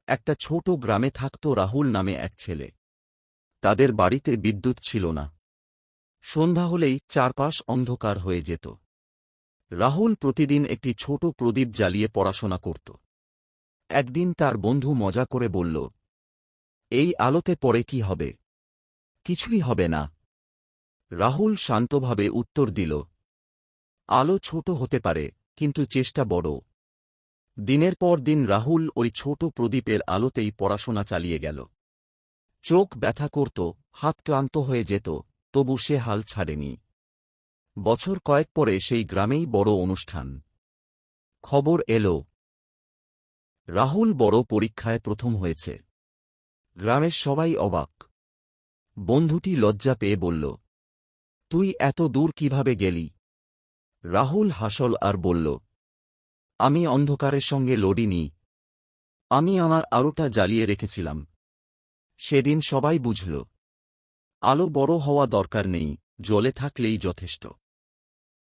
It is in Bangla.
একটা ছোট গ্রামে থাকত রাহুল নামে এক ছেলে। তাদের বাড়িতে বিদ্যুৎ ছিল না। সন্ধ্যা হলেই চারপাশ অন্ধকার হয়ে যেত। রাহুল প্রতিদিন একটি ছোট প্রদীপ জ্বালিয়ে পড়াশোনা করত। একদিন তার বন্ধু মজা করে বলল, এই আলোতে পড়ে কি হবে? কিছুই হবে না। রাহুল শান্তভাবে উত্তর দিল, আলো ছোট হতে পারে, কিন্তু চেষ্টা বড়। দিনের পর দিন রাহুল ওই ছোট প্রদীপের আলোতেই পড়াশোনা চালিয়ে গেল। চোখ ব্যথা করত, হাত ক্লান্ত হয়ে যেত, তবু সে হাল ছাড়েনি। বছর কয়েক পরে সেই গ্রামেই বড় অনুষ্ঠান। খবর এলো, রাহুল বড় পরীক্ষায় প্রথম হয়েছে। গ্রামের সবাই অবাক। বন্ধুটি লজ্জা পেয়ে বলল, তুই এত দূর কিভাবে গেলি? রাহুল হাসল আর বলল, আমি অন্ধকারের সঙ্গে লড়িনি। আমি আমার আলোটা জ্বালিয়ে রেখেছিলাম। সেদিন সবাই বুঝল, আলো বড় হওয়া দরকার নেই, জ্বলে থাকলেই যথেষ্ট।